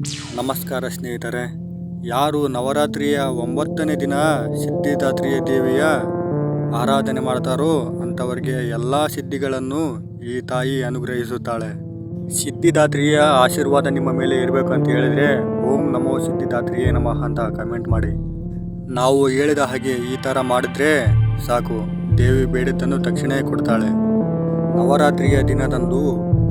ನಮಸ್ಕಾರ ಸ್ನೇಹಿತರೆ. ಯಾರು ನವರಾತ್ರಿಯ 9ನೇ ದಿನ ಸಿದ್ಧಿದಾತ್ರಿಯ ದೇವಿಯ ಆರಾಧನೆ ಮಾಡ್ತಾರೋ ಅಂಥವರಿಗೆ ಎಲ್ಲ ಸಿದ್ಧಿಗಳನ್ನು ಈ ತಾಯಿ ಅನುಗ್ರಹಿಸುತ್ತಾಳೆ. ಸಿದ್ಧಿದಾತ್ರಿಯ ಆಶೀರ್ವಾದ ನಿಮ್ಮ ಮೇಲೆ ಇರಬೇಕು ಅಂತ ಹೇಳಿದರೆ ಓಂ ನಮೋ ಸಿದ್ಧಿದಾತ್ರಿಯೇ ನಮಃ ಅಂತ ಕಮೆಂಟ್ ಮಾಡಿ. ನಾವು ಹೇಳಿದ ಹಾಗೆ ಈ ಥರ ಮಾಡಿದ್ರೆ ಸಾಕು, ದೇವಿ ಬೇಡಿದ್ದನ್ನು ತಕ್ಷಣ ಕೊಡ್ತಾಳೆ. ನವರಾತ್ರಿಯ ದಿನದಂದು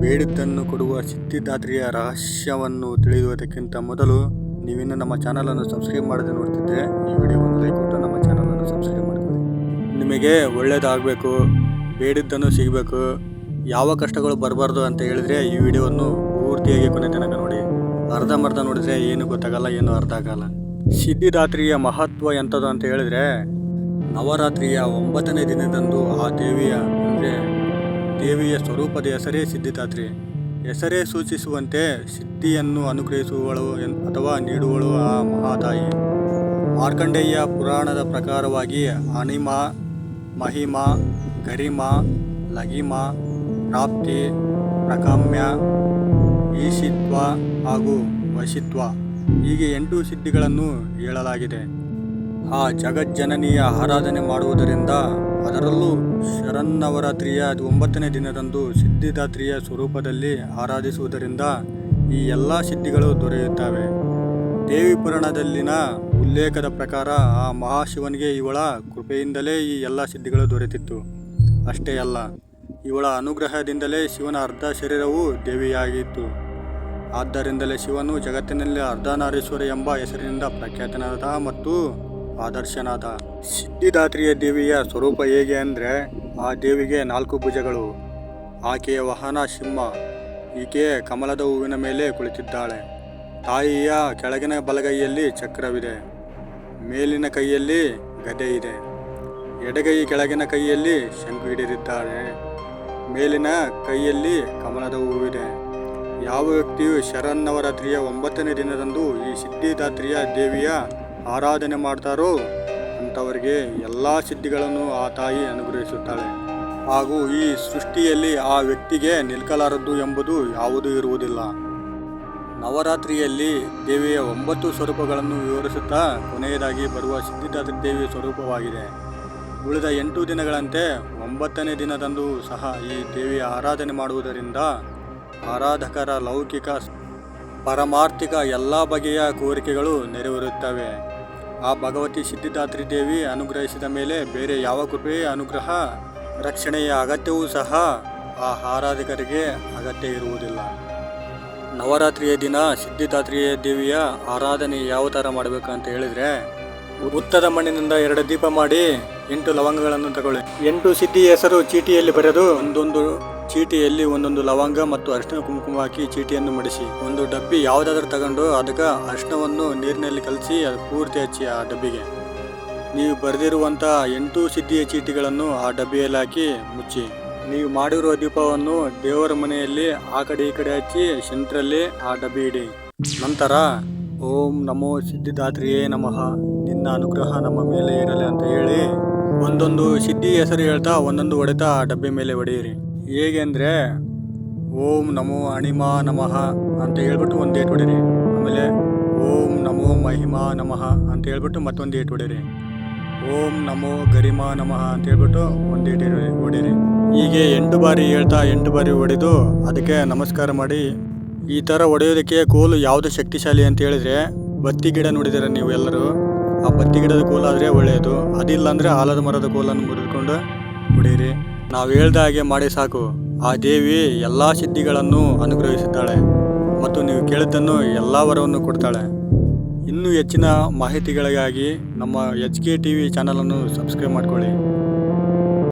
ಬೇಡಿದ್ದನ್ನು ಕೊಡುವ ಸಿದ್ಧಿದಾತ್ರಿಯ ರಹಸ್ಯವನ್ನು ತಿಳಿಯುವುದಕ್ಕಿಂತ ಮೊದಲು ನೀವಿನ್ನು ನಮ್ಮ ಚಾನಲನ್ನು ಸಬ್ಸ್ಕ್ರೈಬ್ ಮಾಡದೆ ನೋಡ್ತಿದ್ರೆ ಈ ವಿಡಿಯೋವನ್ನು ಲೈಕ್ ಕೊಟ್ಟು ನಮ್ಮ ಚಾನಲನ್ನು ಸಬ್ಸ್ಕ್ರೈಬ್ ಮಾಡ್ಕೊಳ್ಳಿ. ನಿಮಗೆ ಒಳ್ಳೆಯದಾಗಬೇಕು, ಬೇಡಿದ್ದನ್ನು ಸಿಗಬೇಕು, ಯಾವ ಕಷ್ಟಗಳು ಬರಬಾರ್ದು ಅಂತ ಹೇಳಿದರೆ ಈ ವಿಡಿಯೋವನ್ನು ಪೂರ್ತಿಯಾಗಿ ಕೊನೆ ತನಕ ನೋಡಿ. ಅರ್ಧಂಬರ್ಧ ನೋಡಿದರೆ ಏನು ಗೊತ್ತಾಗಲ್ಲ, ಏನು ಅರ್ಥ ಆಗಲ್ಲ. ಸಿದ್ಧಿದಾತ್ರಿಯ ಮಹತ್ವ ಎಂಥದ್ದು ಅಂತ ಹೇಳಿದರೆ, ನವರಾತ್ರಿಯ 9ನೇ ದಿನದಂದು ಆ ದೇವಿಯ ಸ್ವರೂಪದ ಹೆಸರೇ ಸಿದ್ಧಿದಾತ್ರಿ. ಹೆಸರೇ ಸೂಚಿಸುವಂತೆ ಸಿದ್ಧಿಯನ್ನು ಅನುಗ್ರಹಿಸುವಳು ಅಥವಾ ನೀಡುವಳು ಆ ಮಹಾತಾಯಿ. ಮಾರ್ಕಂಡೇಯ ಪುರಾಣದ ಪ್ರಕಾರವಾಗಿ ಅಣಿಮ, ಮಹಿಮ, ಗರಿಮ, ಲಗಿಮ, ಪ್ರಾಪ್ತಿ, ಪ್ರಕಾಮ್ಯ, ಈಶಿತ್ವ ಹಾಗೂ ವಶಿತ್ವ ಹೀಗೆ 8 ಸಿದ್ಧಿಗಳನ್ನು ಹೇಳಲಾಗಿದೆ. ಆ ಜಗಜ್ಜನನಿಯ ಆರಾಧನೆ ಮಾಡುವುದರಿಂದ, ಅದರಲ್ಲೂ ಶರನ್ನವರಾತ್ರಿಯ 9ನೇ ದಿನದಂದು ಸಿದ್ಧಿದಾತ್ರಿಯ ಸ್ವರೂಪದಲ್ಲಿ ಆರಾಧಿಸುವುದರಿಂದ ಈ ಎಲ್ಲ ಸಿದ್ಧಿಗಳು ದೊರೆಯುತ್ತವೆ. ದೇವಿ ಪುರಾಣದಲ್ಲಿನ ಉಲ್ಲೇಖದ ಪ್ರಕಾರ ಆ ಮಹಾಶಿವನಿಗೆ ಇವಳ ಕೃಪೆಯಿಂದಲೇ ಈ ಎಲ್ಲ ಸಿದ್ಧಿಗಳು ದೊರೆತಿತ್ತು. ಅಷ್ಟೇ ಅಲ್ಲ, ಇವಳ ಅನುಗ್ರಹದಿಂದಲೇ ಶಿವನ ಅರ್ಧ ಶರೀರವು ದೇವಿಯಾಗಿತ್ತು. ಆದ್ದರಿಂದಲೇ ಶಿವನು ಜಗತ್ತಿನಲ್ಲಿ ಅರ್ಧನಾರೀಶ್ವರ ಎಂಬ ಹೆಸರಿನಿಂದ ಪ್ರಖ್ಯಾತನಾದ ಮತ್ತು ಆದರ್ಶನಾದ. ಸಿದ್ಧಿದಾತ್ರಿಯ ದೇವಿಯ ಸ್ವರೂಪ ಹೇಗೆ ಅಂದರೆ, ಆ ದೇವಿಗೆ 4 ಭುಜಗಳು, ಆಕೆಯ ವಾಹನ ಸಿಂಹ, ಈಕೆ ಕಮಲದ ಹೂವಿನ ಮೇಲೆ ಕುಳಿತಿದ್ದಾಳೆ. ತಾಯಿಯ ಕೆಳಗಿನ ಬಲಗೈಯಲ್ಲಿ ಚಕ್ರವಿದೆ, ಮೇಲಿನ ಕೈಯಲ್ಲಿ ಗದೆ ಇದೆ, ಎಡಗೈ ಕೆಳಗಿನ ಕೈಯಲ್ಲಿ ಶಂಕು ಹಿಡಿದಿದ್ದಾಳೆ, ಮೇಲಿನ ಕೈಯಲ್ಲಿ ಕಮಲದ ಹೂವಿದೆ. ಯಾವ ವ್ಯಕ್ತಿಯು ಶರನ್ನವರಾತ್ರಿಯ 9ನೇ ದಿನದಂದು ಈ ಸಿದ್ಧಿದಾತ್ರಿಯ ದೇವಿಯ ಆರಾಧನೆ ಮಾಡ್ತಾರೋ ಅಂಥವರಿಗೆ ಎಲ್ಲ ಸಿದ್ಧಿಗಳನ್ನು ಆ ತಾಯಿ ಅನುಗ್ರಹಿಸುತ್ತಾಳೆ. ಹಾಗೂ ಈ ಸೃಷ್ಟಿಯಲ್ಲಿ ಆ ವ್ಯಕ್ತಿಗೆ ನಿಲ್ಕಲಾರದ್ದು ಎಂಬುದು ಯಾವುದೂ ಇರುವುದಿಲ್ಲ. ನವರಾತ್ರಿಯಲ್ಲಿ ದೇವಿಯ 9 ಸ್ವರೂಪಗಳನ್ನು ವಿವರಿಸುತ್ತಾ ಕೊನೆಯದಾಗಿ ಬರುವ ಸಿದ್ಧಿದಾತ್ರಿ ದೇವಿಯ ಸ್ವರೂಪವಾಗಿದೆ. ಉಳಿದ 8 ದಿನಗಳಂತೆ 9ನೇ ದಿನದಂದು ಸಹ ಈ ದೇವಿಯ ಆರಾಧನೆ ಮಾಡುವುದರಿಂದ ಆರಾಧಕರ ಲೌಕಿಕ ಪಾರಮಾರ್ಥಿಕ ಎಲ್ಲ ಬಗೆಯ ಕೋರಿಕೆಗಳು ನೆರವೇರುತ್ತವೆ. ಆ ಭಗವತಿ ಸಿದ್ಧಿದಾತ್ರಿ ದೇವಿ ಅನುಗ್ರಹಿಸಿದ ಮೇಲೆ ಬೇರೆ ಯಾವ ಕೃಪೆಯ ಅನುಗ್ರಹ ರಕ್ಷಣೆಯ ಅಗತ್ಯವೂ ಸಹ ಆ ಆರಾಧಕರಿಗೆ ಅಗತ್ಯ ಇರುವುದಿಲ್ಲ. ನವರಾತ್ರಿಯ ದಿನ ಸಿದ್ಧಿದಾತ್ರಿಯ ದೇವಿಯ ಆರಾಧನೆ ಯಾವ ಥರ ಮಾಡಬೇಕು ಅಂತ ಹೇಳಿದರೆ, ಉತ್ತದ ಮಣ್ಣಿನಿಂದ 2 ದೀಪ ಮಾಡಿ 8 ಲವಂಗಗಳನ್ನು ತಗೊಳ್ಳಿ. 8 ಸಿದ್ಧಿ ಹೆಸರು ಚೀಟಿಯಲ್ಲಿ ಬರೆದು ಒಂದೊಂದು ಚೀಟಿಯಲ್ಲಿ ಒಂದೊಂದು ಲವಂಗ ಮತ್ತು ಅರಿಶಿನ ಕುಂಕುಮ ಹಾಕಿ ಚೀಟಿಯನ್ನು ಮಡಿಸಿ ಒಂದು ಡಬ್ಬಿ ಯಾವುದಾದ್ರೂ ತಗೊಂಡು ಅದಕ್ಕೆ ಅರಿಶಿನವನ್ನು ನೀರಿನಲ್ಲಿ ಕಲಸಿ ಅದು ಪೂರ್ತಿ ಹಚ್ಚಿ ಆ ಡಬ್ಬಿಗೆ. ನೀವು ಬರೆದಿರುವಂಥ 8 ಸಿದ್ಧಿಯ ಚೀಟಿಗಳನ್ನು ಆ ಡಬ್ಬಿಯಲ್ಲಿ ಹಾಕಿ ಮುಚ್ಚಿ, ನೀವು ಮಾಡಿರುವ ದೀಪವನ್ನು ದೇವರ ಮನೆಯಲ್ಲಿ ಆ ಕಡೆ ಈ ಕಡೆ ಹಚ್ಚಿ ಸೆಂಟ್ರಲ್ಲಿ ಆ ಡಬ್ಬಿ ಇಡಿ. ನಂತರ ಓಂ ನಮೋ ಸಿದ್ಧಿದಾತ್ರಿಯೇ ನಮಃ, ನಿನ್ನ ಅನುಗ್ರಹ ನಮ್ಮ ಮೇಲೆ ಇರಲಿ ಅಂತ ಹೇಳಿ ಒಂದೊಂದು ಸಿದ್ಧಿ ಹೆಸರು ಹೇಳ್ತಾ ಒಂದೊಂದು ಹೊಡೆತ ಆ ಡಬ್ಬಿ ಮೇಲೆ ಹೊಡೆಯಿರಿ. ಹೇಗೆ ಅಂದರೆ, ಓಂ ನಮೋ ಅಣಿಮಾ ನಮಃ ಅಂತ ಹೇಳ್ಬಿಟ್ಟು ಒಂದು ಏಟು ಹೊಡೀರಿ. ಆಮೇಲೆ ಓಂ ನಮೋ ಮಹಿಮಾ ನಮಃ ಅಂತ ಹೇಳ್ಬಿಟ್ಟು ಮತ್ತೊಂದು ಏಟು ಹೊಡೀರಿ. ಓಂ ನಮೋ ಗರಿಮಾ ನಮಃ ಅಂತ ಹೇಳ್ಬಿಟ್ಟು ಒಂದು ಏಟು ಹೊಡೀರಿ. ಹೀಗೆ 8 ಬಾರಿ ಹೇಳ್ತಾ 8 ಬಾರಿ ಹೊಡೆದು ಅದಕ್ಕೆ ನಮಸ್ಕಾರ ಮಾಡಿ. ಈ ಥರ ಹೊಡೆಯೋದಕ್ಕೆ ಕೋಲು ಯಾವುದು ಶಕ್ತಿಶಾಲಿ ಅಂತ ಹೇಳಿದರೆ, ಬತ್ತಿ ಗಿಡ ನೋಡಿದ್ದೀರ ನೀವು ಎಲ್ಲರೂ, ಆ ಬತ್ತಿ ಗಿಡದ ಕೋಲಾದರೆ ಒಳ್ಳೆಯದು. ಅದಿಲ್ಲ ಅಂದರೆ ಆಲದ ಮರದ ಕೋಲನ್ನು ಮುರಿದುಕೊಂಡು ಹೊಡೀರಿ. ನಾವು ಹೇಳ್ದ ಹಾಗೆ ಮಾಡಿ ಸಾಕು, ಆ ದೇವಿ ಎಲ್ಲ ಸಿದ್ಧಿಗಳನ್ನು ಅನುಗ್ರಹಿಸುತ್ತಾಳೆ ಮತ್ತು ನೀವು ಕೇಳಿದ್ದನ್ನು ಎಲ್ಲ ವರವನ್ನು ಕೊಡ್ತಾಳೆ. ಇನ್ನೂ ಹೆಚ್ಚಿನ ಮಾಹಿತಿಗಳಿಗಾಗಿ ನಮ್ಮ HK TV ಚಾನಲನ್ನು ಸಬ್ಸ್ಕ್ರೈಬ್ ಮಾಡ್ಕೊಳ್ಳಿ.